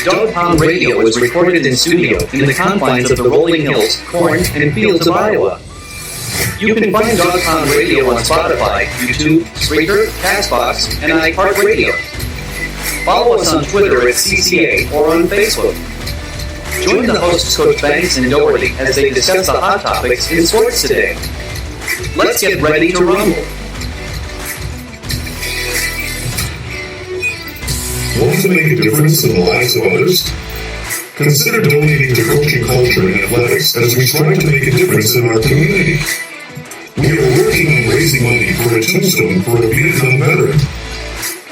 Dog Pound Radio is recorded in studio in the confines of the rolling hills, corn, and fields of Iowa. You can find Dog Pound Radio on Spotify, YouTube, Spreaker, CastBox, and iHeartRadio. Follow us on Twitter at CCA or on Facebook. Join the hosts Coach Banks and Doherty as they discuss the hot topics in sports today. Let's get ready to rumble. Want to make a difference in the lives of others? Consider donating to Coaching Culture and Athletics as we strive to make a difference in our community. We are working on raising money for a tombstone for a Vietnam veteran.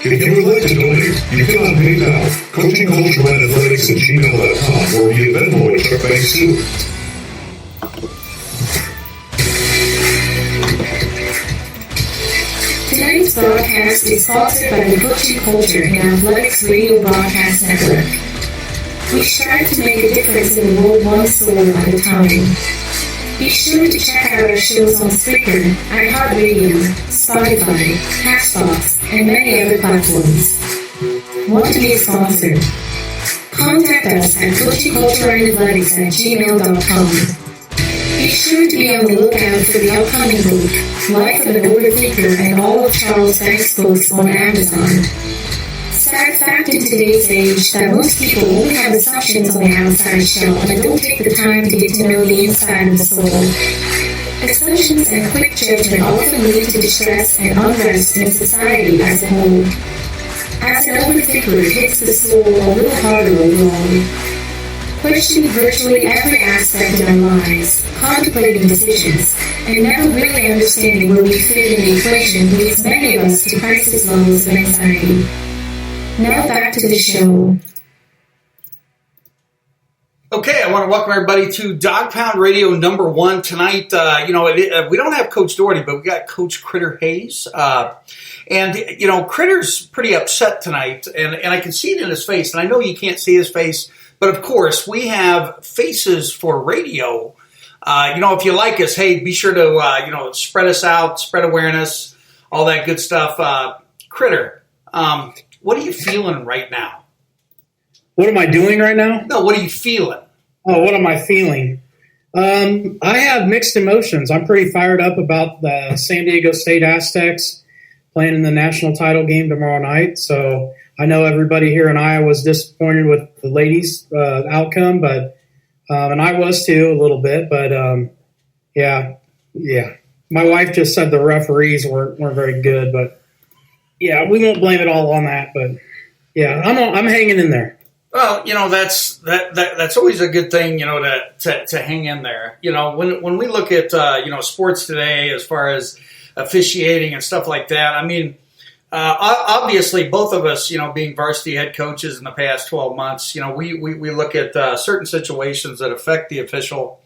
If you would like to donate, you can on PayPal, coachingcultureandathletics@gmail.com, or via Venmo at Chuck Banks too. Tonight's broadcast is sponsored by the Coaching Culture and Athletics Radio Broadcast Network. We strive to make a difference in the world one soul at a time. Be sure to check out our shows on Spreaker, iHeartRadio, Spotify, CastBox, and many other platforms. Want to be a sponsor? Contact us at coachingcultureandathletics@gmail.com. Be sure to be on the lookout for the upcoming book, Life of an Overthinker, and all of Charles Banks' books on Amazon. Sad fact in today's age that most people only have assumptions on the outside shell and don't take the time to get to know the inside of the soul. Assumptions and quick judgment often lead to distress and unrest in society as a whole. As an overthinker, it hits the soul a little harder overall. Questioning virtually every aspect of our lives, contemplating decisions, and never really understanding where we fit in the equation leads many of us to crisis levels of anxiety. Now back to the show. Okay, I want to welcome everybody to Dog Pound Radio number 1 tonight. We don't have Coach Doherty, but we got Coach Critter Hayes. Critter's pretty upset tonight, and I can see it in his face, and I know you can't see his face, but of course, we have faces for radio. If you like us, hey, be sure to, spread us out, spread awareness, all that good stuff. Critter, what are you feeling right now? What am I doing right now? No, what are you feeling? Oh, what am I feeling? I have mixed emotions. I'm pretty fired up about the San Diego State Aztecs playing in the national title game tomorrow night. So I know everybody here in Iowa was disappointed with the ladies' outcome, but and I was too a little bit. But yeah. My wife just said the referees weren't very good, but yeah, we won't blame it all on that. But yeah, I'm hanging in there. Well, that's always a good thing, to hang in there. When we look at sports today, as far as officiating and stuff like that, I mean, obviously both of us, being varsity head coaches in the past 12 months, we look at certain situations that affect the official.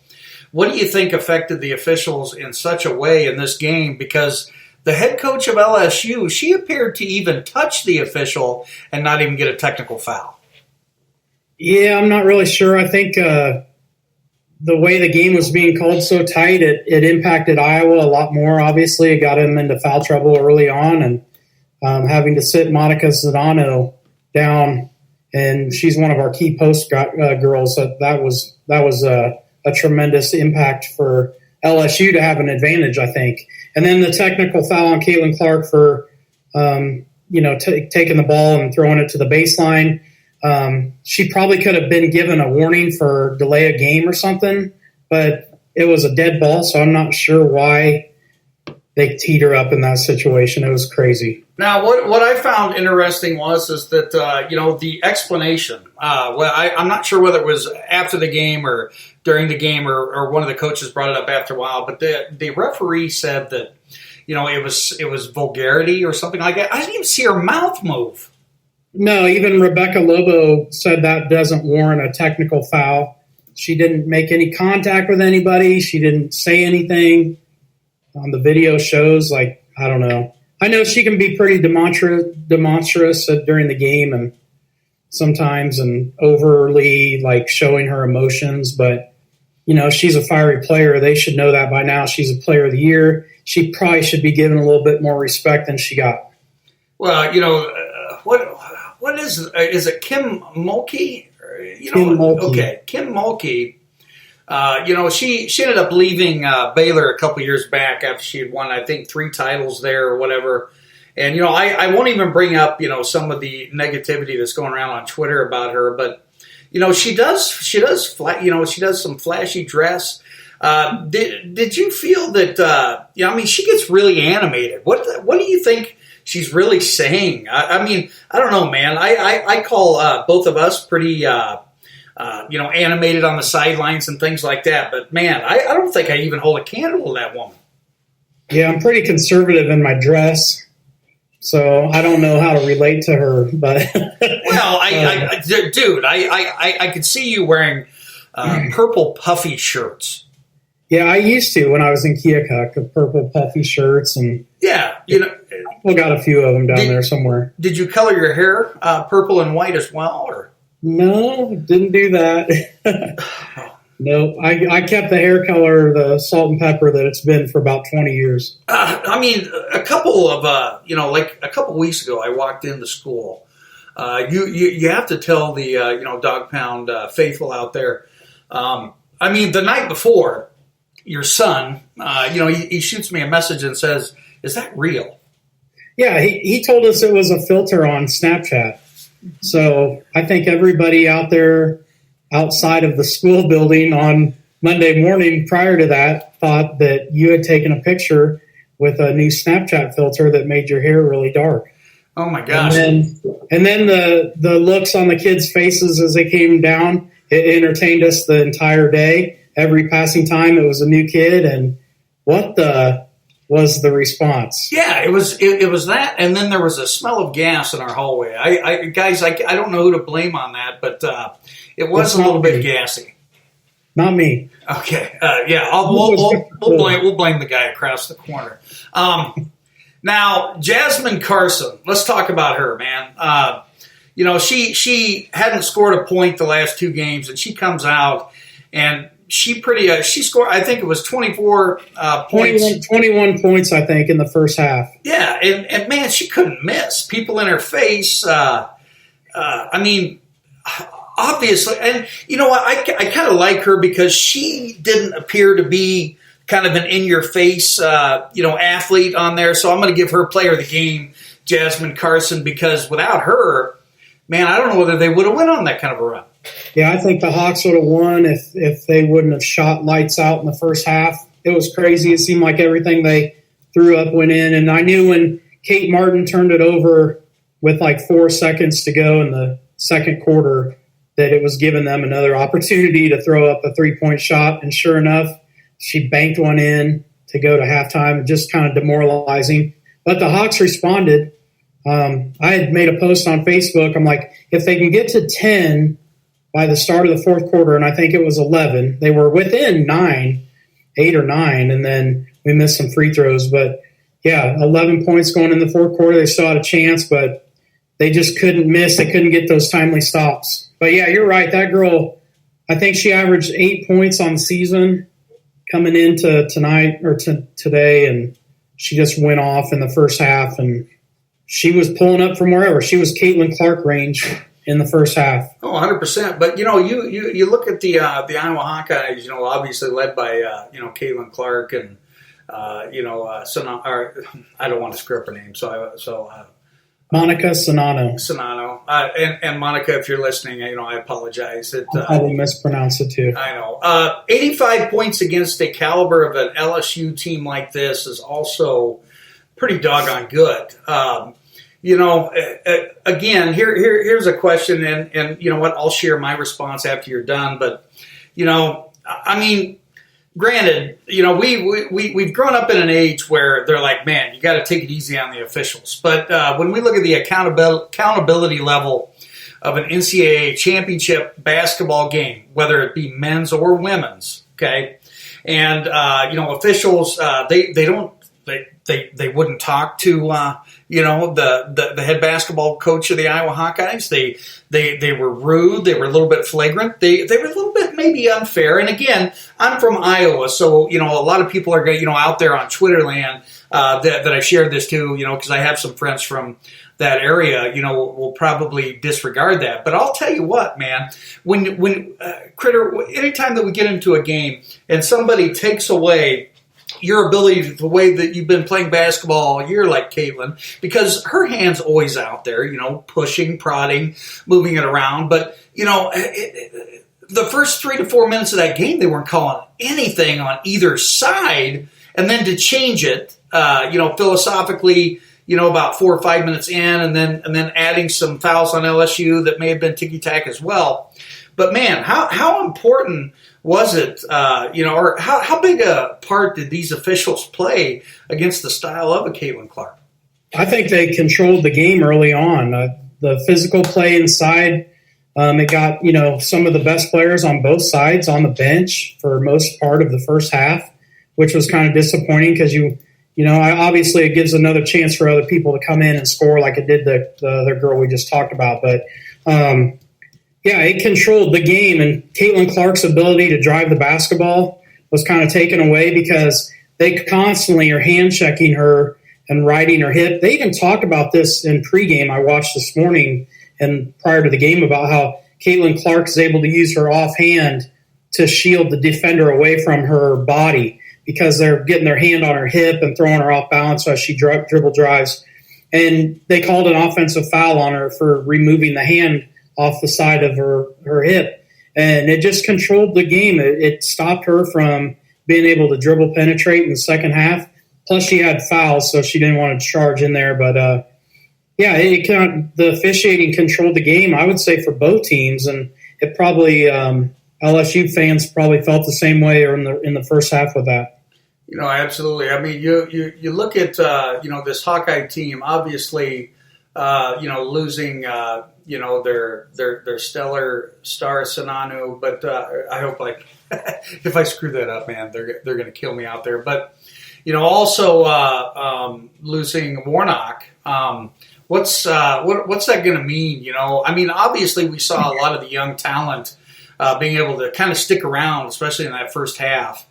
What do you think affected the officials in such a way in this game? Because the head coach of LSU, she appeared to even touch the official and not even get a technical foul. Yeah, I'm not really sure. I think the way the game was being called so tight, it impacted Iowa a lot more. Obviously, it got them into foul trouble early on, and having to sit Monica Sedano down, and she's one of our key post girls. That was a tremendous impact for LSU to have an advantage, I think. And then the technical foul on Caitlin Clark for taking the ball and throwing it to the baseline. She probably could have been given a warning for delay a game or something, but it was a dead ball, so I'm not sure why they teed her up in that situation. It was crazy. Now, what I found interesting is that the explanation. I'm not sure whether it was after the game or during the game, or one of the coaches brought it up after a while. But the referee said that it was vulgarity or something like that. I didn't even see her mouth move. No, even Rebecca Lobo said that doesn't warrant a technical foul. She didn't make any contact with anybody. She didn't say anything. On the video shows, I don't know. I know she can be pretty demonstrous during the game and sometimes and overly showing her emotions, but she's a fiery player. They should know that by now. She's a player of the year. She probably should be given a little bit more respect than she got. Well, what is it Kim Mulkey Kim Mulkey. Okay, Kim Mulkey. She ended up leaving Baylor a couple years back after she had won, I think, 3 titles there or whatever. And I won't even bring up some of the negativity that's going around on Twitter about her, but she does she does some flashy dress. Did you feel that? She gets really animated. What do you think she's really saying? I don't know, man. I call both of us pretty. Animated on the sidelines and things like that. But man, I don't think I even hold a candle to that woman. Yeah, I'm pretty conservative in my dress, so I don't know how to relate to her. But well, I could see you wearing purple puffy shirts. Yeah, I used to when I was in Keokuk, the purple puffy shirts, and yeah, we got a few of them down there somewhere. Did you color your hair purple and white as well, or? No, didn't do that. No, I kept the hair color, the salt and pepper that it's been for about 20 years. A couple of like a couple weeks ago, I walked into school. You have to tell the Dog Pound faithful out there. The night before, your son, he shoots me a message and says, "Is that real?" Yeah, he told us it was a filter on Snapchat. So I think everybody out there outside of the school building on Monday morning prior to that thought that you had taken a picture with a new Snapchat filter that made your hair really dark. Oh my gosh. And then the looks on the kids' faces as they came down, it entertained us the entire day. Every passing time it was a new kid, and what the was the response? Yeah, it was that, and then there was a smell of gas in our hallway. I don't know who to blame on that, but it was a little bit gassy. Not me. Okay, we'll blame the guy across the corner. Now, Jasmine Carson, let's talk about her, man. She hadn't scored a point the last 2 games, and she comes out and she scored, I think it was 24 points. 21 points, I think, in the first half. Yeah, and man, she couldn't miss. People in her face. Obviously. And you know what? I kind of like her because she didn't appear to be kind of an in-your-face, athlete on there. So I'm going to give her player of the game, Jasmine Carson, because without her, man, I don't know whether they would have went on that kind of a run. Yeah, I think the Hawks would have won if they wouldn't have shot lights out in the first half. It was crazy. It seemed like everything they threw up went in. And I knew when Kate Martin turned it over with like 4 seconds to go in the second quarter that it was giving them another opportunity to throw up a 3-point shot. And sure enough, she banked one in to go to halftime, just kind of demoralizing. But the Hawks responded. I had made a post on Facebook. I'm like, if they can get to 10 by the start of the fourth quarter, and I think it was 11, they were within 8 or 9, and then we missed some free throws. But, yeah, 11 points going in the fourth quarter. They still had a chance, but they just couldn't miss. They couldn't get those timely stops. But, yeah, you're right. That girl, I think she averaged 8 points on the season coming into tonight or today, and she just went off in the first half, and she was pulling up from wherever. She was Caitlin Clark range in the first half. Oh, 100%. But, you look at the Iowa Hawkeyes, obviously led by, Caitlin Clark and, I don't want to screw up her name. Monica Sonano. And Monica, if you're listening, I apologize. I probably mispronounced it too. I know. 85 points against a caliber of an LSU team like this is also pretty doggone good. Again, here's a question, and you know what? I'll share my response after you're done. But, granted, we've grown up in an age where they're like, man, you got to take it easy on the officials. But when we look at the accountability level of an NCAA championship basketball game, whether it be men's or women's, okay, and officials they don't they wouldn't talk to the head basketball coach of the Iowa Hawkeyes. They were rude. They were a little bit flagrant. They were a little bit maybe unfair. And again, I'm from Iowa, so a lot of people are out there on Twitter land that I shared this to, because I have some friends from that area, will probably disregard that. But I'll tell you what, man, when Critter, anytime that we get into a game and somebody takes away your ability, the way that you've been playing basketball all year, like Caitlin, because her hand's always out there, pushing, prodding, moving it around. But, the first 3 to 4 minutes of that game, they weren't calling anything on either side. And then to change it, philosophically, about 4 or 5 minutes in, and then adding some fouls on LSU that may have been ticky-tack as well. But man, how important was it, or how big a part did these officials play against the style of a Caitlin Clark? I think they controlled the game early on. The physical play inside, it got, some of the best players on both sides on the bench for most part of the first half, which was kind of disappointing because obviously it gives another chance for other people to come in and score like it did the other girl we just talked about. But, it controlled the game, and Caitlin Clark's ability to drive the basketball was kind of taken away because they constantly are hand-checking her and riding her hip. They even talked about this in pregame I watched this morning and prior to the game about how Caitlin Clark is able to use her offhand to shield the defender away from her body because they're getting their hand on her hip and throwing her off balance as she dribble drives. And they called an offensive foul on her for removing the hand off the side of her hip. And it just controlled the game. It stopped her from being able to dribble penetrate in the second half. Plus she had fouls, so she didn't want to charge in there. But, the officiating controlled the game, I would say, for both teams. And it probably LSU fans probably felt the same way or in the first half with that. Absolutely. I mean, you look at, this Hawkeye team, obviously, losing, their stellar star Sinanu, but I hope if I screw that up, man, they're going to kill me out there. But, also losing Warnock, what's that going to mean? Obviously we saw a lot of the young talent being able to kind of stick around, especially in that first half.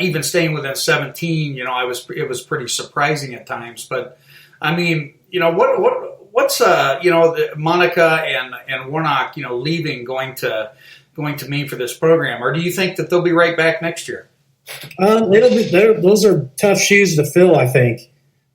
Even staying within 17, it was pretty surprising at times. But I mean, what's Monica and Warnock, leaving going to mean for this program, or do you think that they'll be right back next year? Those are tough shoes to fill, I think.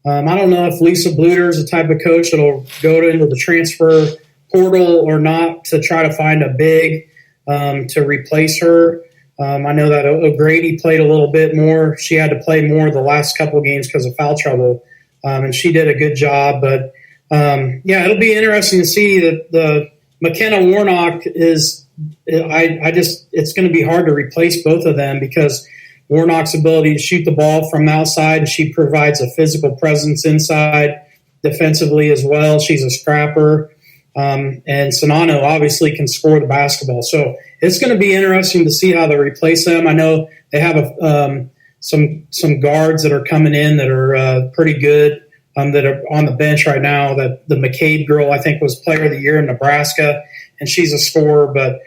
I don't know if Lisa Bluter is the type of coach that'll go into the transfer portal or not to try to find a big to replace her. I know that O'Grady played a little bit more. She had to play more the last couple of games because of foul trouble, and she did a good job. But, it'll be interesting to see that the McKenna Warnock is – it's going to be hard to replace both of them because Warnock's ability to shoot the ball from outside, she provides a physical presence inside defensively as well. She's a scrapper. And Sinano obviously can score the basketball. So it's going to be interesting to see how they replace them. I know they have some guards that are coming in that are pretty good that are on the bench right now. That the McCabe girl, I think, was Player of the Year in Nebraska, and she's a scorer. But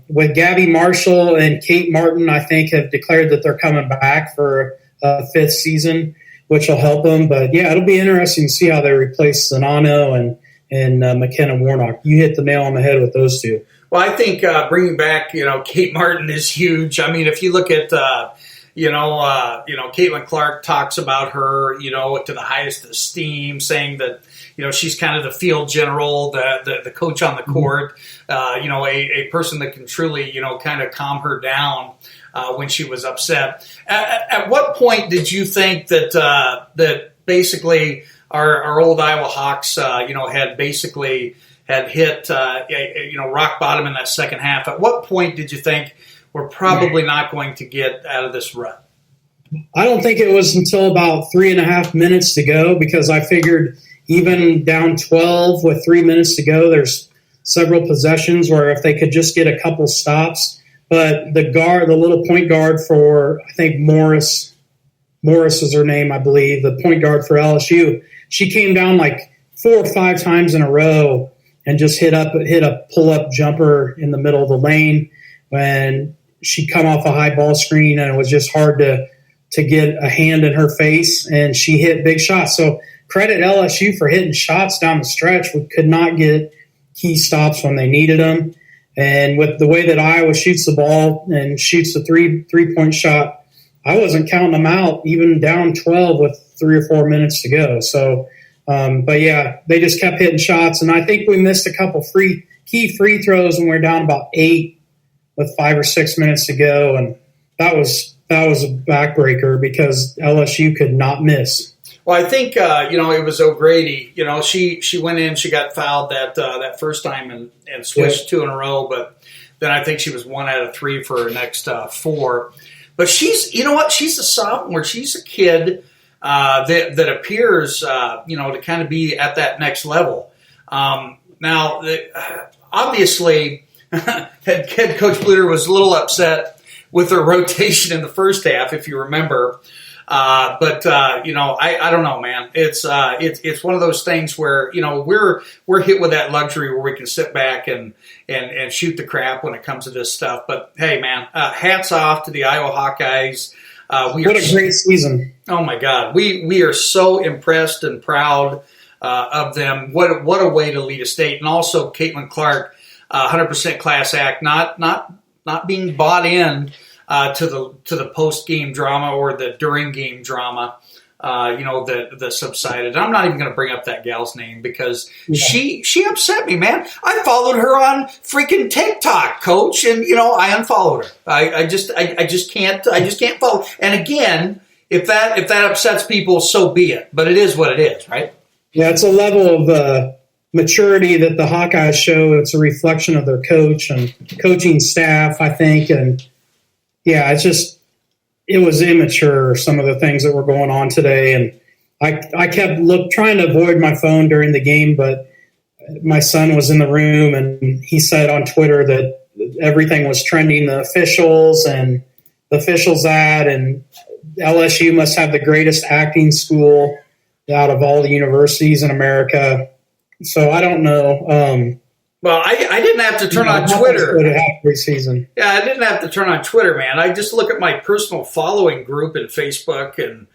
with Gabby Marshall and Kate Martin, I think, have declared that they're coming back for a fifth season, which will help them. But, it'll be interesting to see how they replace Sinano and McKenna Warnock. You hit the nail on the head with those two. Well, I think bringing back, Kate Martin is huge. I mean, if you look at, Caitlin Clark talks about her, to the highest esteem, saying that, she's kind of the field general, the coach on the court, a person that can truly, kind of calm her down when she was upset. At what point did you think that basically our old Iowa Hawks, had hit, rock bottom in that second half? At what point did you think we're probably not going to get out of this rut? I don't think it was until about 3.5 minutes to go because I figured even down 12 with 3 minutes to go, there's several possessions where if they could just get a couple stops. But the little point guard for, I think, Morris, Morris is her name, I believe, the point guard for LSU. She came down like 4 or 5 times in a row and just hit a pull-up jumper in the middle of the lane when she come off a high ball screen, and it was just hard to get a hand in her face, and she hit big shots. So credit LSU for hitting shots down the stretch. We could not get key stops when they needed them. And with the way that Iowa shoots the ball and shoots the three-point shot, I wasn't counting them out, even down 12 with 3 or 4 minutes to go. So, but yeah, they just kept hitting shots. And I think we missed a couple key free throws when we were down about 8 with 5 or 6 minutes to go. And that was a backbreaker because LSU could not miss. Well, I think it was O'Grady. She went in, she got fouled that first time and switched 2 in a row, but then I think she was 1 out of 3 for her next 4. But she's a sophomore. She's a kid that appears to kind of be at that next level. Now, obviously, head coach Bluder was a little upset with her rotation in the first half, if you remember. But I don't know, man. It's one of those things where, we're hit with that luxury where we can sit back and shoot the crap when it comes to this stuff. But hey, man, hats off to the Iowa Hawkeyes. What a great season. Oh my God. We are so impressed and proud, of them. What a way to lead a state. And also Caitlin Clark, 100% class act, not being bought in, to the post game drama or the during game drama, that subsided. I'm not even going to bring up that gal's name because she upset me, man. I followed her on freaking TikTok, Coach, and I unfollowed her. I just can't follow. And again, if that upsets people, so be it. But it is what it is, right? Yeah, it's a level of maturity that the Hawkeyes show. It's a reflection of their coach and coaching staff, I think, and. Yeah, it was immature, some of the things that were going on today. And I kept trying to avoid my phone during the game, but my son was in the room and he said on Twitter that everything was trending, the officials and the officials and LSU must have the greatest acting school out of all the universities in America. So I don't know. Well, I didn't have to turn on Twitter. Preseason. Yeah, I didn't have to turn on Twitter, man. I just look at my personal following group in Facebook and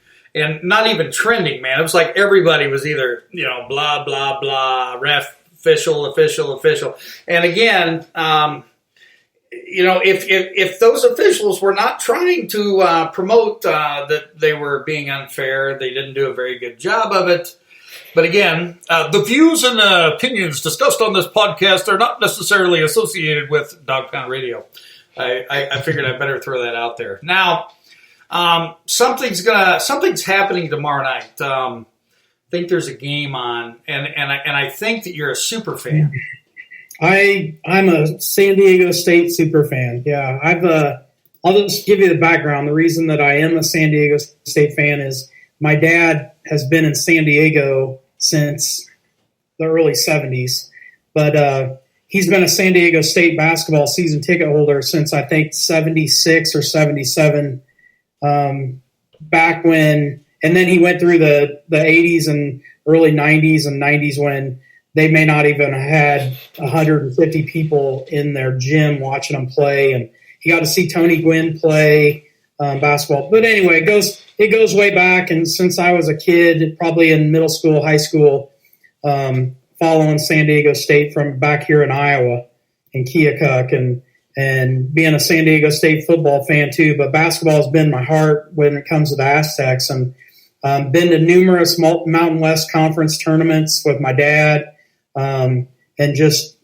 not even trending, man. It was like everybody was either, blah, blah, blah, ref, official. And again, if those officials were not trying to promote that they were being unfair, they didn't do a very good job of it. But again, the views and opinions discussed on this podcast are not necessarily associated with Dog Pound Radio. I figured I'd better throw that out there. Now, something's happening tomorrow night. I think there's a game on, and I think that you're a super fan. I'm a San Diego State super fan. Yeah, I'll just give you the background. The reason that I am a San Diego State fan is my dad has been in San Diego since the early 70s, but he's been a San Diego State basketball season ticket holder since I think 76 or 77, back when, and then he went through the 80s and early 90s and 90s when they may not even have had 150 people in their gym watching them play, and he got to see Tony Gwynn play basketball. But anyway, it goes way back, and since I was a kid, probably in middle school, high school, following San Diego State from back here in Iowa, in Keokuk, and being a San Diego State football fan too. But basketball has been my heart when it comes to the Aztecs, and been to numerous Mountain West Conference tournaments with my dad, and just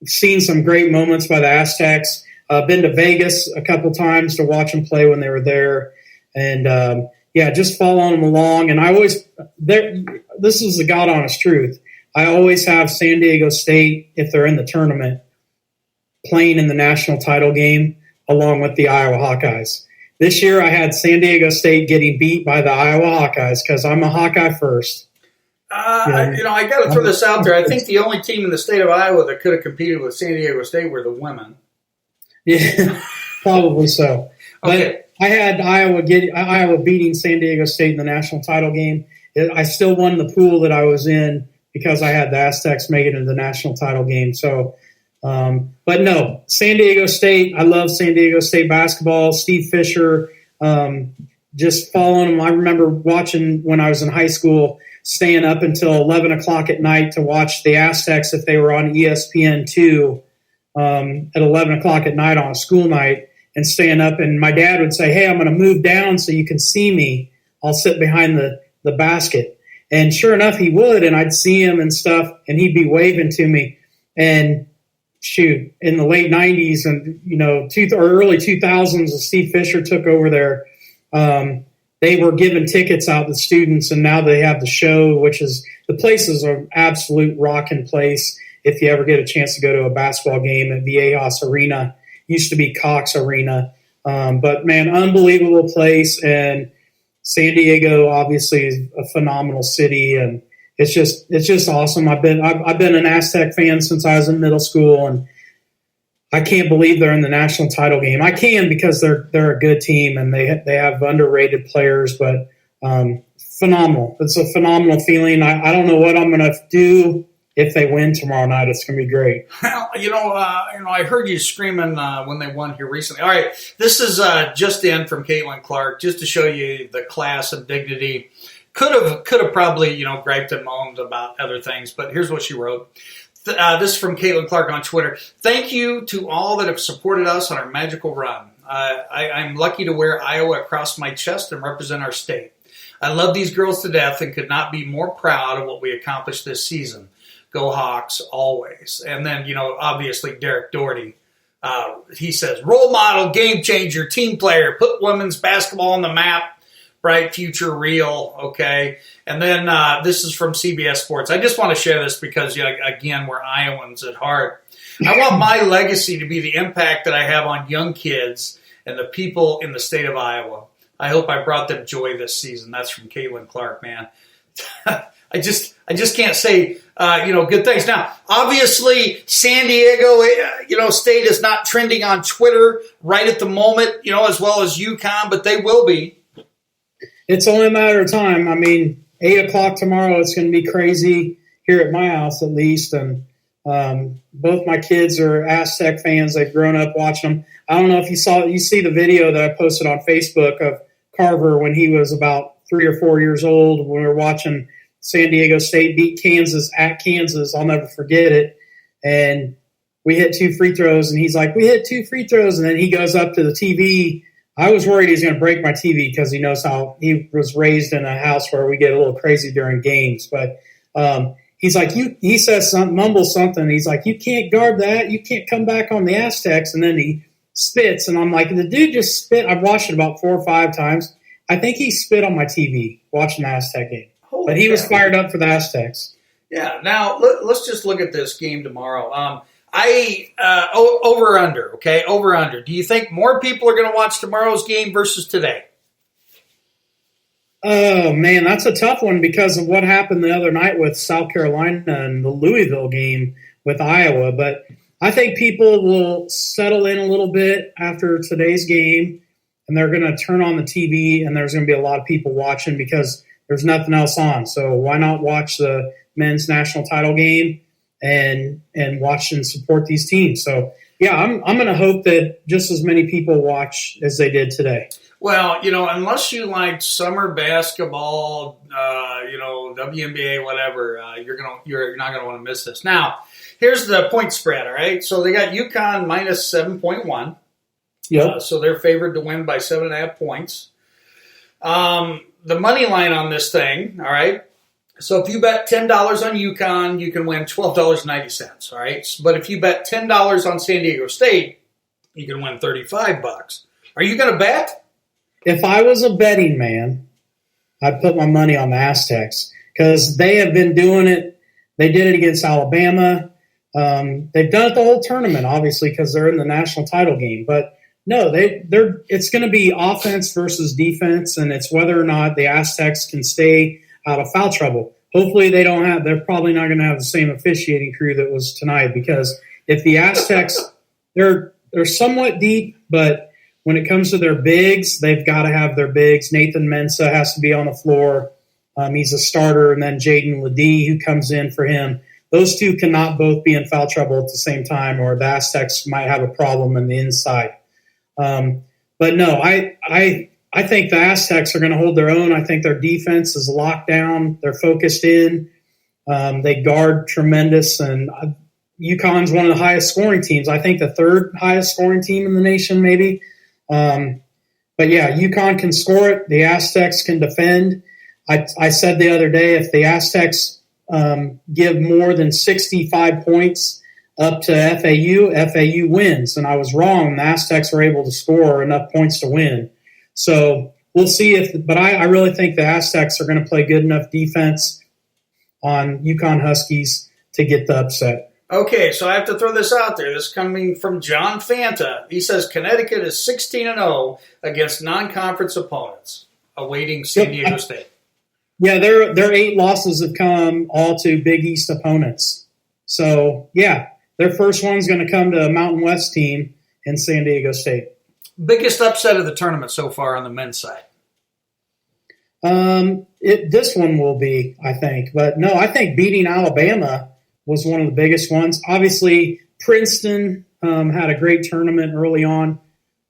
seen some great moments by the Aztecs. Been to Vegas a couple times to watch them play when they were there, and just following them along. And I always, this is the God honest truth, I always have San Diego State, if they're in the tournament, playing in the national title game along with the Iowa Hawkeyes. This year I had San Diego State getting beat by the Iowa Hawkeyes because I'm a Hawkeye first. I got to throw this out there. I think the only team in the state of Iowa that could have competed with San Diego State were the women. Yeah, probably so. Okay. I had Iowa beating San Diego State in the national title game. I still won the pool that I was in because I had the Aztecs make it into the national title game. So, but no, San Diego State. I love San Diego State basketball. Steve Fisher, just following him. I remember watching when I was in high school, staying up until 11 o'clock at night to watch the Aztecs if they were on ESPN2 at 11 o'clock at night on a school night, and staying up. And my dad would say, hey, I'm going to move down so you can see me. I'll sit behind the basket. And sure enough, he would, and I'd see him and stuff, and he'd be waving to me. And shoot, in the late 90s and, early 2000s, as Steve Fisher took over there, they were giving tickets out to students, and now they have the show, which is – the place is an absolute rocking place if you ever get a chance to go to a basketball game at Viejas Arena. Used to be Cox Arena. But, man, unbelievable place, and San Diego obviously is a phenomenal city, and it's just awesome. I've been an Aztec fan since I was in middle school, and I can't believe they're in the national title game. I can because they're a good team and they have underrated players, but phenomenal. It's a phenomenal feeling. I don't know what I'm going to do if they win tomorrow night. It's going to be great. Well, I heard you screaming when they won here recently. All right, this is just in from Caitlin Clark, just to show you the class and dignity. Could have probably griped and moaned about other things, but here's what she wrote. This is from Caitlin Clark on Twitter. Thank you to all that have supported us on our magical run. I'm lucky to wear Iowa across my chest and represent our state. I love these girls to death and could not be more proud of what we accomplished this season. Go Hawks always. And then, obviously Derek Doherty. He says, role model, game changer, team player, put women's basketball on the map. Bright future, real, okay? And then this is from CBS Sports. I just want to share this because, again, we're Iowans at heart. I want my legacy to be the impact that I have on young kids and the people in the state of Iowa. I hope I brought them joy this season. That's from Caitlin Clark, man. I just can't say, good things. Now, obviously, San Diego, State is not trending on Twitter right at the moment, as well as UConn, but they will be. It's only a matter of time. I mean, 8 o'clock tomorrow, it's going to be crazy here at my house at least. And both my kids are Aztec fans. They've grown up watching them. I don't know if you see the video that I posted on Facebook of Carver when he was about 3 or 4 years old when we were watching San Diego State beat Kansas at Kansas. I'll never forget it. And we hit 2 free throws, and he's like, we hit 2 free throws. And then he goes up to the TV. I was worried he's going to break my TV because he knows how he was raised in a house where we get a little crazy during games. But he's like, he says something, mumbles something. He's like, you can't guard that. You can't come back on the Aztecs. And then he spits. And I'm like, the dude just spit. I've watched it about 4 or 5 times. I think he spit on my TV watching the Aztec game. But he was fired up for the Aztecs. Yeah. Now, let's just look at this game tomorrow. Over under, okay? Over under. Do you think more people are going to watch tomorrow's game versus today? Oh, man, that's a tough one because of what happened the other night with South Carolina and the Louisville game with Iowa. But I think people will settle in a little bit after today's game, and they're going to turn on the TV, and there's going to be a lot of people watching because there's nothing else on. So why not watch the men's national title game and watch and support these teams? So, yeah, I'm going to hope that just as many people watch as they did today. Well, unless you like summer basketball, WNBA, whatever, you're not going to want to miss this. Now, here's the point spread, all right? So they got UConn minus 7.1. Yep. So they're favored to win by 7.5 points. The money line on this thing, all right? So if you bet $10 on UConn, you can win $12.90, all right? But if you bet $10 on San Diego State, you can win $35. Are you going to bet? If I was a betting man, I'd put my money on the Aztecs because they have been doing it. They did it against Alabama. They've done it the whole tournament, obviously, because they're in the national title game. But no, it's going to be offense versus defense, and it's whether or not the Aztecs can stay out of foul trouble. Hopefully they're probably not going to have the same officiating crew that was tonight because if the Aztecs, they're somewhat deep, but when it comes to their bigs, they've got to have their bigs. Nathan Mensah has to be on the floor. He's a starter, and then Jaden Ledee, who comes in for him. Those two cannot both be in foul trouble at the same time, or the Aztecs might have a problem in the inside. But no, I think the Aztecs are going to hold their own. I think their defense is locked down. They're focused in. They guard tremendous, and UConn's one of the highest scoring teams. I think the third highest scoring team in the nation, maybe. But yeah, UConn can score it. The Aztecs can defend. I said the other day, if the Aztecs give more than 65 points up to FAU wins. And I was wrong. The Aztecs were able to score enough points to win. So we'll see but I really think the Aztecs are going to play good enough defense on UConn Huskies to get the upset. Okay, so I have to throw this out there. This is coming from John Fanta. He says Connecticut is 16-0 against non-conference opponents, awaiting San Diego State. Yeah, their 8 losses have come all to Big East opponents. So, yeah, their first one's going to come to a Mountain West team in San Diego State. Biggest upset of the tournament so far on the men's side? This one will be, I think. But, no, I think beating Alabama was one of the biggest ones. Obviously, Princeton had a great tournament early on.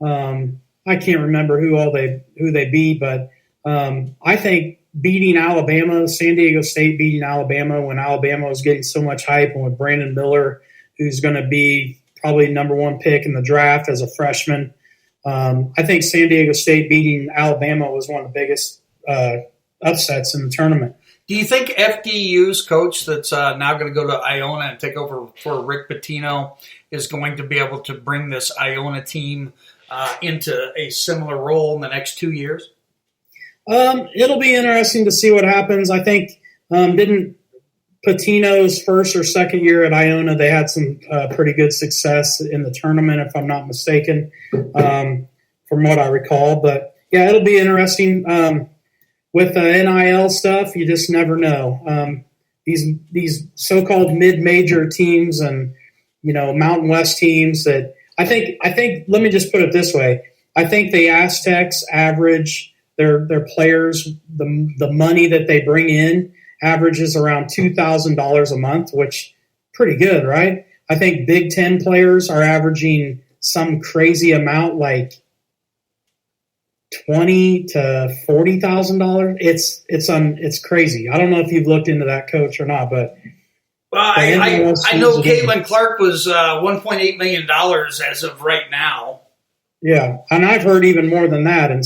I can't remember who they beat, but I think beating Alabama, San Diego State beating Alabama when Alabama was getting so much hype, and with Brandon Miller, who's going to be probably number 1 pick in the draft as a freshman. I think San Diego State beating Alabama was one of the biggest upsets in the tournament. Do you think FDU's coach that's now going to go to Iona and take over for Rick Pitino is going to be able to bring this Iona team into a similar role in the next 2 years? It'll be interesting to see what happens. I think didn't Pitino's first or second year at Iona, they had some pretty good success in the tournament, if I'm not mistaken, from what I recall. But, yeah, it'll be interesting. With the NIL stuff, you just never know. These so-called mid-major teams and, Mountain West teams that I think let me just put it this way. I think the Aztecs average their players, the money that they bring in averages around $2,000 a month, which pretty good, right? I think Big Ten players are averaging some crazy amount like $20,000 to $40,000. It's crazy. I don't know if you've looked into that, Coach, or not, but I know Caitlin Clark was $1.8 million as of right now. Yeah, and I've heard even more than that in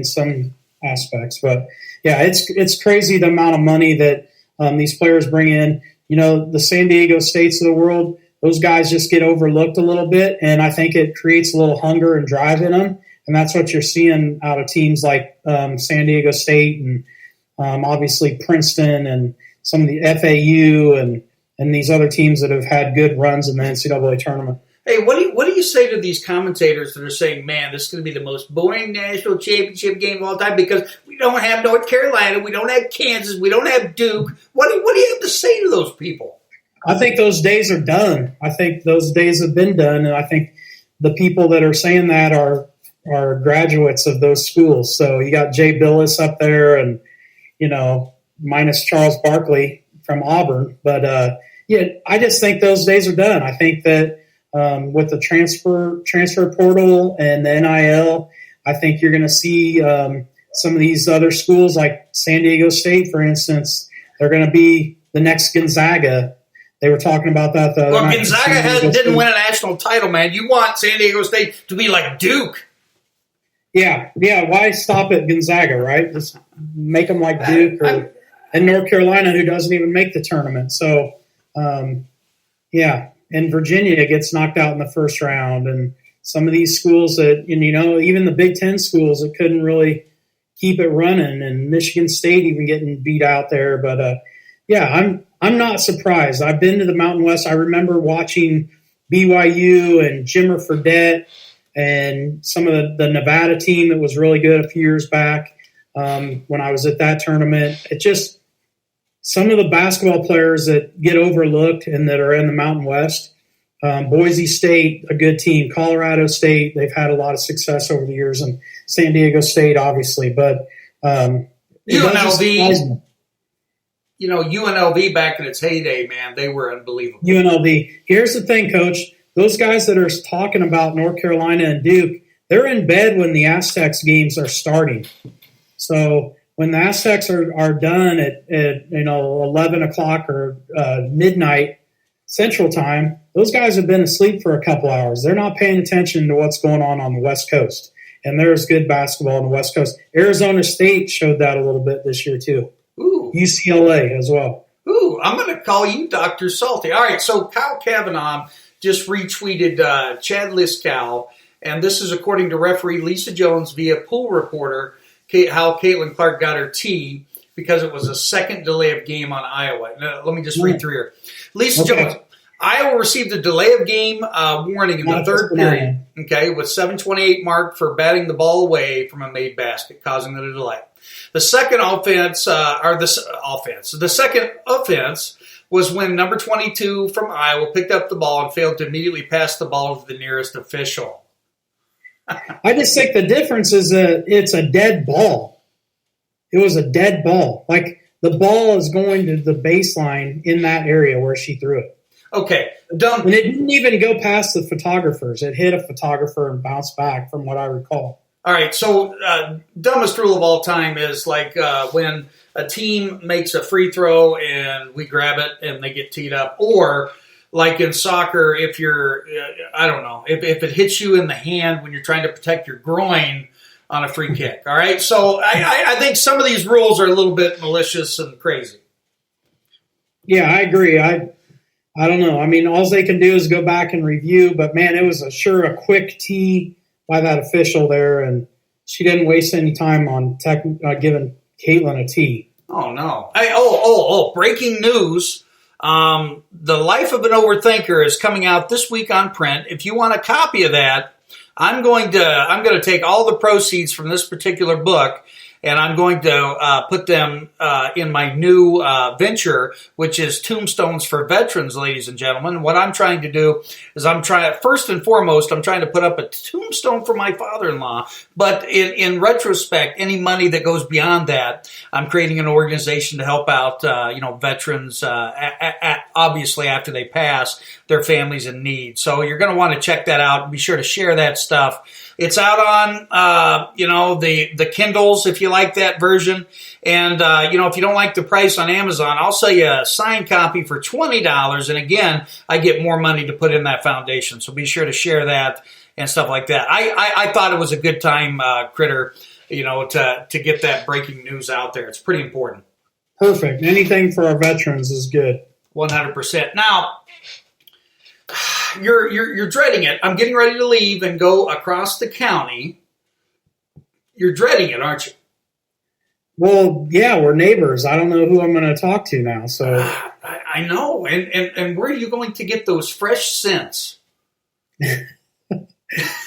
some aspects. But yeah, it's crazy the amount of money that these players bring in. The San Diego States of the world, those guys just get overlooked a little bit, and I think it creates a little hunger and drive in them. And that's what you're seeing out of teams like San Diego State and obviously Princeton and some of the FAU and these other teams that have had good runs in the NCAA tournament. Hey, what do you say to these commentators that are saying, man, this is going to be the most boring national championship game of all time because we don't have North Carolina, we don't have Kansas, we don't have Duke. What do you have to say to those people? I think those days are done. I think those days have been done, and I think the people that are saying that are graduates of those schools. So you got Jay Billis up there and, minus Charles Barkley from Auburn. But, I just think those days are done. I think that with the transfer portal and the NIL, I think you're going to see some of these other schools like San Diego State, for instance, they're going to be the next Gonzaga. They were talking about that. Gonzaga didn't win a national title, man. You want San Diego State to be like Duke. Yeah. Why stop at Gonzaga, right? Just make them like Duke and North Carolina, who doesn't even make the tournament. So, and Virginia gets knocked out in the first round, and some of these schools that even the Big Ten schools that couldn't really keep it running, and Michigan State even getting beat out there. But I'm not surprised. I've been to the Mountain West. I remember watching BYU and Jimmer Fredette and some of the Nevada team that was really good a few years back when I was at that tournament. It just some of the basketball players that get overlooked and that are in the Mountain West, Boise State, a good team. Colorado State, they've had a lot of success over the years, and San Diego State, obviously. But UNLV, UNLV back in its heyday, man, they were unbelievable. UNLV. Here's the thing, Coach. Those guys that are talking about North Carolina and Duke, they're in bed when the Aztecs games are starting. So when the Aztecs are done at 11 o'clock or midnight Central Time, those guys have been asleep for a couple hours. They're not paying attention to what's going on the West Coast. And there's good basketball on the West Coast. Arizona State showed that a little bit this year too. Ooh. UCLA as well. Ooh, I'm going to call you Dr. Salty. All right, so Kyle Kavanaugh just retweeted Chad Liskow, and this is according to referee Lisa Jones via pool reporter how Caitlin Clark got her tee because it was a second delay of game on Iowa. Now, let me just read through here. Lisa Jones, Iowa received a delay of game warning in the third period, with 7:28 marked for batting the ball away from a made basket, causing the delay. The second the second offense was when number 22 from Iowa picked up the ball and failed to immediately pass the ball to the nearest official. I just think the difference is that it's a dead ball. It was a dead ball. Like the ball is going to the baseline in that area where she threw it. Okay. And it didn't even go past the photographers. It hit a photographer and bounced back from what I recall. All right. So dumbest rule of all time is like when a team makes a free throw and we grab it and they get teed up, or like in soccer, if you're, I don't know, if it hits you in the hand when you're trying to protect your groin on a free kick. All right. So I think some of these rules are a little bit malicious and crazy. Yeah, I agree. I don't know. I mean, all they can do is go back and review, but man, it was a quick tee by that official there, and she didn't waste any time on giving Caitlin a tee. Oh, no. Breaking news. The Life of an Overthinker is coming out this week on print. If you want a copy of that, I'm going to take all the proceeds from this particular book, and I'm going to put them in my new venture, which is Tombstones for Veterans, ladies and gentlemen. What I'm trying to do is first and foremost, I'm trying to put up a tombstone for my father-in-law. But in retrospect, any money that goes beyond that, I'm creating an organization to help out, veterans, obviously after they pass, their families in need. So you're going to want to check that out. Be sure to share that stuff. It's out on, the Kindles if you like that version. And, if you don't like the price on Amazon, I'll sell you a signed copy for $20. And again, I get more money to put in that foundation. So be sure to share that and stuff like that. I thought it was a good time, Critter, to get that breaking news out there. It's pretty important. Perfect. Anything for our veterans is good. 100%. Now, you're dreading it. I'm getting ready to leave and go across the county. You're dreading it, aren't you? Well, yeah, we're neighbors. I don't know who I'm going to talk to now. So I know. And where are you going to get those fresh scents?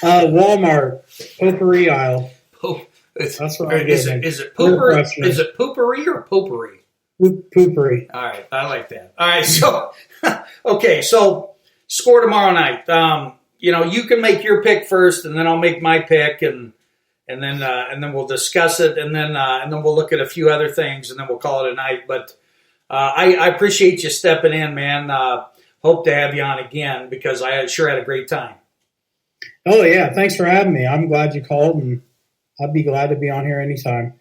Walmart, potpourri aisle. That's what I'm getting. Is it poopery or potpourri? Potpourri. All right, I like that. All right, so okay, so score tomorrow night. You can make your pick first, and then I'll make my pick, and then we'll discuss it, and then we'll look at a few other things, and then we'll call it a night. But I appreciate you stepping in, man. Hope to have you on again because I sure had a great time. Oh yeah, thanks for having me. I'm glad you called, and I'd be glad to be on here anytime.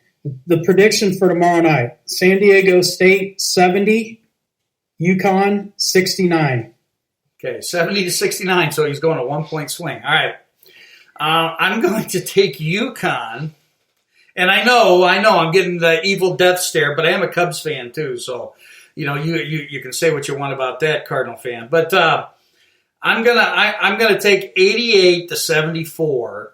The prediction for tomorrow night: San Diego State 70, UConn 69. Okay, 70-69, so he's going a 1-point swing. All right. I'm going to take UConn, and I know I'm getting the evil death stare, but I am a Cubs fan too, so you can say what you want about that, Cardinal fan. But I'm gonna take 88-74,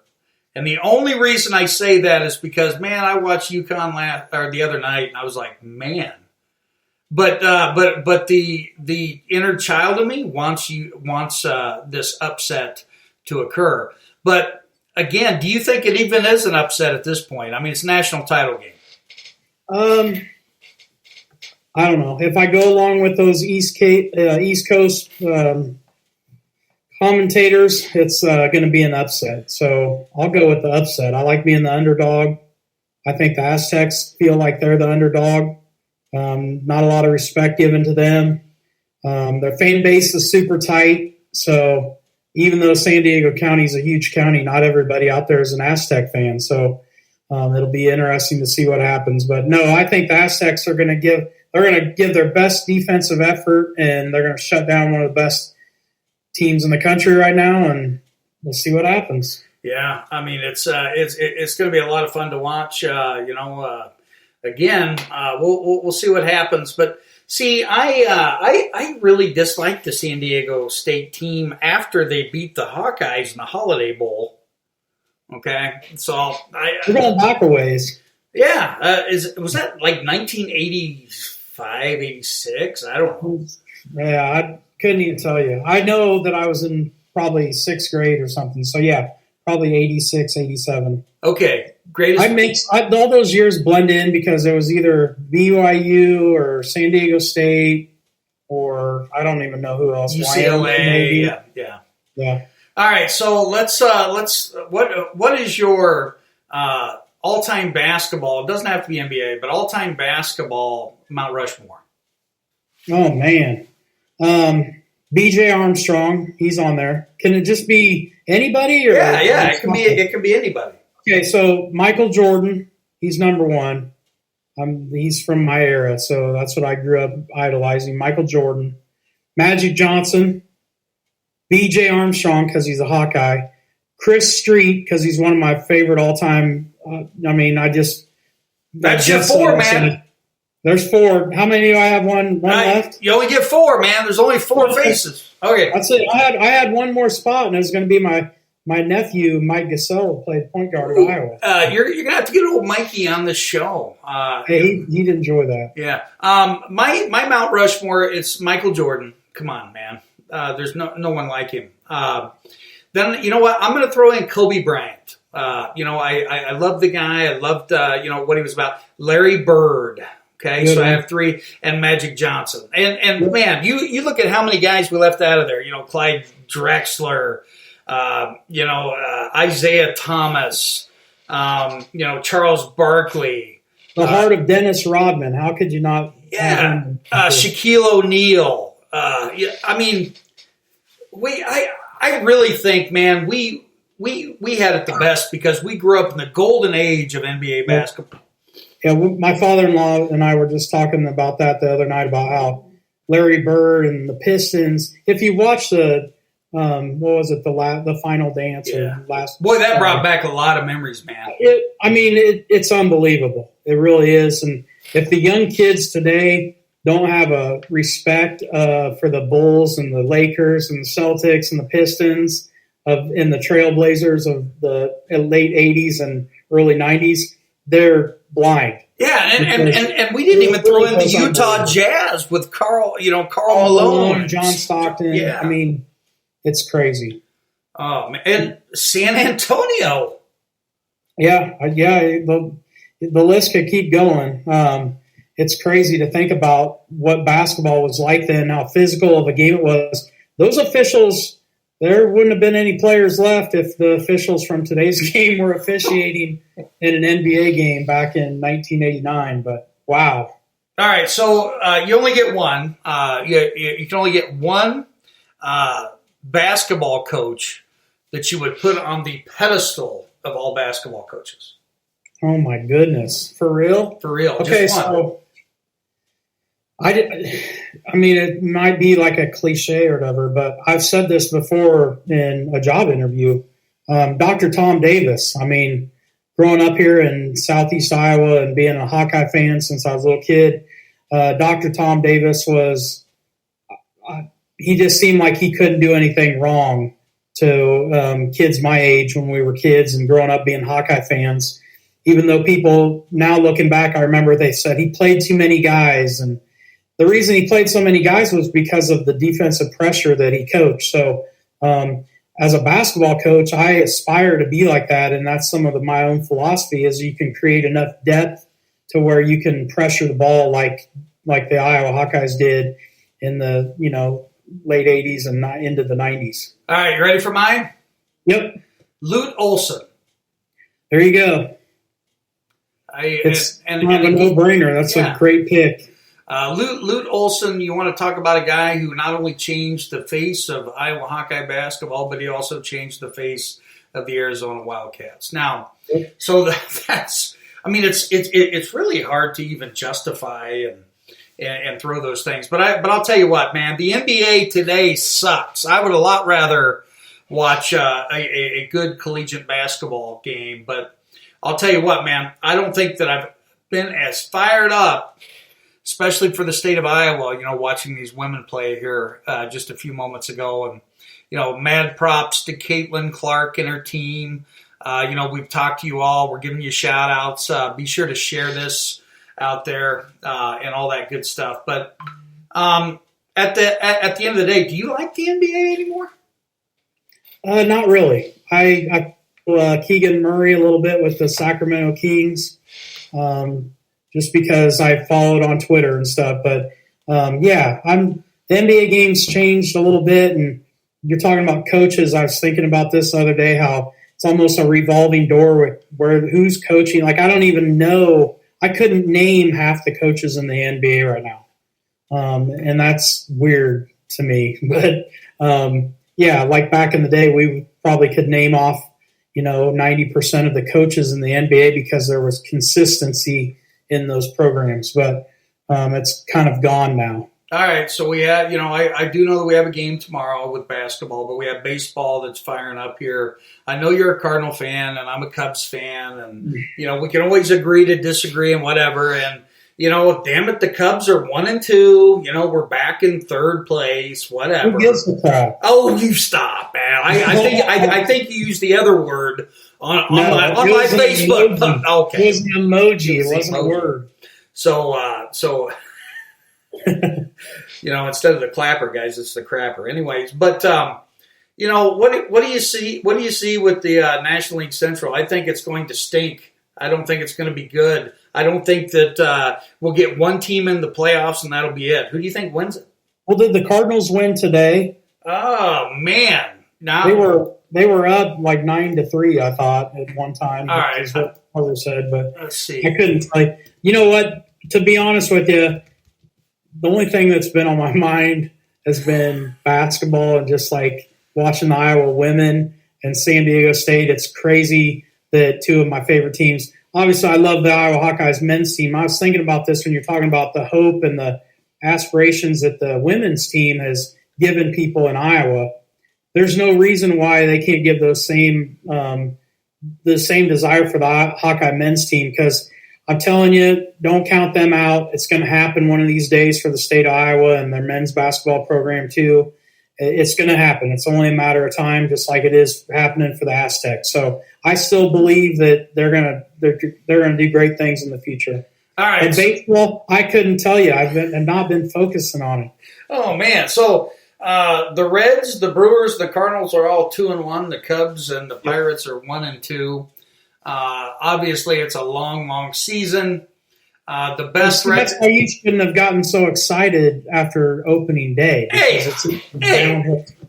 and the only reason I say that is because man, I watched UConn the other night, and I was like, man. But the inner child of me wants this upset to occur. But again, do you think it even is an upset at this point? I mean, it's a national title game. I don't know if I go along with those East Coast commentators, it's going to be an upset. So I'll go with the upset. I like being the underdog. I think the Aztecs feel like they're the underdog. Not a lot of respect given to them. Their fan base is super tight. So even though San Diego County is a huge county, not everybody out there is an Aztec fan. So it'll be interesting to see what happens. But no, I think the Aztecs are going to give their best defensive effort, and they're going to shut down one of the best teams in the country right now, and we'll see what happens. Yeah, I mean it's going to be a lot of fun to watch. Again, we'll see what happens. But see, I really disliked the San Diego State team after they beat the Hawkeyes in the Holiday Bowl. Okay, so we're going back a ways. Yeah, was that like 1985, 86? I don't know. Yeah, I couldn't even tell you. I know that I was in probably 6th grade or something. So yeah, probably 86, 87. Okay, greatest. All those years blend in because it was either BYU or San Diego State or I don't even know who else. UCLA. Yeah. All right, so let's. What is your all-time basketball? It doesn't have to be NBA, but all-time basketball Mount Rushmore. Oh man, B.J. Armstrong, he's on there. Can it just be anybody? Or yeah, it can be anybody. Okay, so Michael Jordan, he's number one. He's from my era, so that's what I grew up idolizing. Michael Jordan, Magic Johnson, B.J. Armstrong because he's a Hawkeye, Chris Street because he's one of my favorite all-time. That's your four, man. There's four. How many do I have? One left? You only get four, man. There's only four faces. Okay. That's it. I had one more spot, and it was going to be my nephew, Mike Gasol, who played point guard at Iowa. You're going to have to get old Mikey on the show. Hey, he'd enjoy that. Yeah. My Mount Rushmore, it's Michael Jordan. Come on, man. There's no one like him. Then, you know what? I'm going to throw in Kobe Bryant. I love the guy. I loved, what he was about. Larry Bird. Okay, so I have three, and Magic Johnson. And man, you look at how many guys we left out of there. Clyde Drexler, Isaiah Thomas, Charles Barkley. The heart of Dennis Rodman. How could you not? Yeah, Shaquille O'Neal. I really think, man, we had it the best because we grew up in the golden age of NBA basketball. Yeah, my father-in-law and I were just talking about that the other night about how Larry Bird and the Pistons. If you watch the the Final Dance or last? Boy, that brought back a lot of memories, man. It's unbelievable. It really is. And if the young kids today don't have a respect for the Bulls and the Lakers and the Celtics and the Pistons and the Trailblazers of the late '80s and early '90s, they're blind. Yeah, and we didn't even throw in the Utah Jazz with Carl Malone, John Stockton. Yeah. It's crazy. Oh man, and San Antonio. Yeah. The list could keep going. It's crazy to think about what basketball was like then, how physical of a game it was. Those officials. There wouldn't have been any players left if the officials from today's game were officiating in an NBA game back in 1989. But wow! All right, so you only get one. You can only get one basketball coach that you would put on the pedestal of all basketball coaches. Oh my goodness! For real? For real? Okay, just one. So it might be like a cliche or whatever, but I've said this before in a job interview. Dr. Tom Davis. Growing up here in Southeast Iowa and being a Hawkeye fan since I was a little kid, Dr. Tom Davis was. He just seemed like he couldn't do anything wrong to kids my age when we were kids and growing up being Hawkeye fans. Even though people now looking back, I remember they said he played too many guys, and the reason he played so many guys was because of the defensive pressure that he coached. So as a basketball coach, I aspire to be like that, and that's some of my own philosophy is you can create enough depth to where you can pressure the ball like the Iowa Hawkeyes did in the late 80s and into the 90s. All right, you ready for mine? Yep. Lute Olson. There you go. It's kind of a no-brainer. That's a great pick. Lute Olson, you want to talk about a guy who not only changed the face of Iowa Hawkeye basketball, but he also changed the face of the Arizona Wildcats. Now, so that's, I mean, it's really hard to even justify and throw those things. But I'll tell you what, man, the NBA today sucks. I would a lot rather watch a good collegiate basketball game. But I'll tell you what, man, I don't think that I've been as fired up, especially for the state of Iowa, watching these women play here just a few moments ago. And, mad props to Caitlin Clark and her team. We've talked to you all. We're giving you shout-outs. Be sure to share this out there and all that good stuff. But at the end of the day, do you like the NBA anymore? Not really. I Keegan Murray a little bit with the Sacramento Kings, just because I followed on Twitter and stuff. But the NBA game's changed a little bit, and you're talking about coaches. I was thinking about this the other day, how it's almost a revolving door with who's coaching. Like, I don't even know. I couldn't name half the coaches in the NBA right now. And that's weird to me. But, like back in the day, we probably could name off, 90% of the coaches in the NBA because there was consistency in those programs. But it's kind of gone now. All right, so we have, I do know that we have a game tomorrow with basketball, but we have baseball that's firing up here. I know you're a Cardinal fan, and I'm a Cubs fan, and, we can always agree to disagree and whatever. And, damn it, the Cubs are 1-2. We're back in third place, whatever. Who gives a crap? Oh, you stop, man. I think you used the other word on my Facebook. Okay. It was an emoji. It wasn't a word. So instead of the clapper, guys, it's the crapper. Anyways, but what do you see? What do you see with the National League Central? I think it's going to stink. I don't think it's going to be good. I don't think that we'll get one team in the playoffs and that'll be it. Who do you think wins it? Well, did the Cardinals win today? Oh man, now they were up like 9-3. I thought at one time. All right, is what Carter said, but let's see. I couldn't tell you. You know what? To be honest with you, the only thing that's been on my mind has been basketball and just like watching the Iowa women and San Diego State. It's crazy that two of my favorite teams. Obviously, I love the Iowa Hawkeyes men's team. I was thinking about this when you're talking about the hope and the aspirations that the women's team has given people in Iowa. There's no reason why they can't give those the same desire for the Hawkeye men's team, because I'm telling you, don't count them out. It's going to happen one of these days for the state of Iowa and their men's basketball program too. It's going to happen. It's only a matter of time, just like it is happening for the Aztecs. So I still believe that they're going to do great things in the future. All right. And baseball, I couldn't tell you. I've not been focusing on it. Oh man. So the Reds, the Brewers, the Cardinals are all 2-1. The Cubs and the Pirates are 1-2. Obviously, it's a long season. The best. That's why you shouldn't have gotten so excited after opening day. Hey,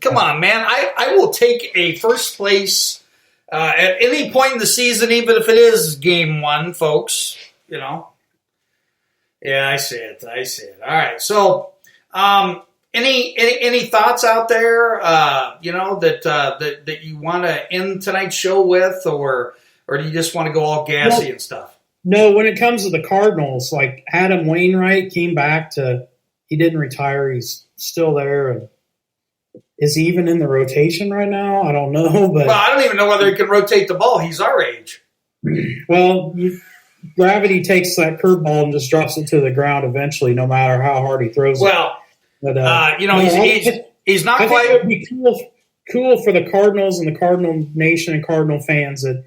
come on, man! I will take a first place at any point in the season, even if it is game one, folks. Yeah, I see it. All right, so any thoughts out there? That you want to end tonight's show with, or do you just want to go all gassy and stuff? No, when it comes to the Cardinals, like Adam Wainwright came back he didn't retire. He's still there. And is he even in the rotation right now? I don't know. But well, I don't even know whether he can rotate the ball. He's our age. Well, gravity takes that curveball and just drops it to the ground eventually, no matter how hard he throws it. Well, but, he's not I quite. think it would be cool for the Cardinals and the Cardinal Nation and Cardinal fans that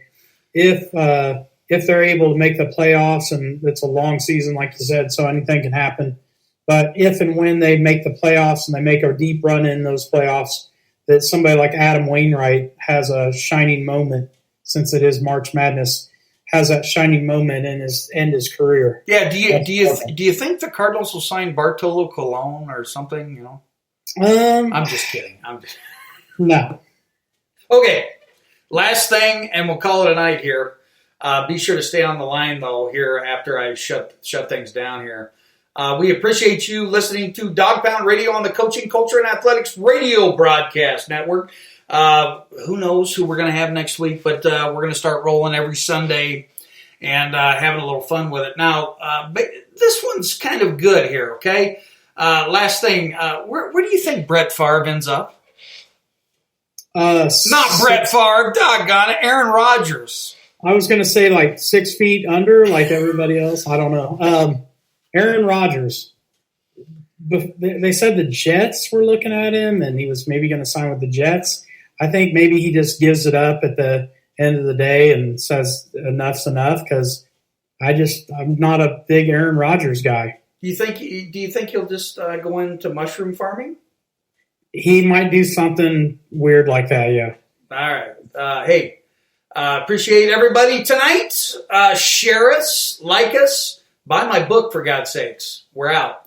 if they're able to make the playoffs, and it's a long season, like you said, so anything can happen. But if and when they make the playoffs and they make a deep run in those playoffs, that somebody like Adam Wainwright has a shining moment, since it is March Madness, has that shining moment in his career. Yeah. Do you think the Cardinals will sign Bartolo Colon or something? I'm just kidding. No. Okay, last thing, and we'll call it a night here. Be sure to stay on the line, though, here after I shut things down here. We appreciate you listening to Dog Pound Radio on the Coaching, Culture, and Athletics Radio Broadcast Network. Who knows who we're going to have next week, but we're going to start rolling every Sunday and having a little fun with it. Now, this one's kind of good here, okay? Last thing, where do you think Brett Favre ends up? Not Brett Favre, doggone it, Aaron Rodgers. I was going to say like 6 feet under, like everybody else. I don't know. Aaron Rodgers. They said the Jets were looking at him, and he was maybe going to sign with the Jets. I think maybe he just gives it up at the end of the day and says enough's enough, because I'm not a big Aaron Rodgers guy. Do you think he'll just go into mushroom farming? He might do something weird like that, yeah. All right. Hey, appreciate everybody tonight. Share us, like us, buy my book, for God's sakes. We're out.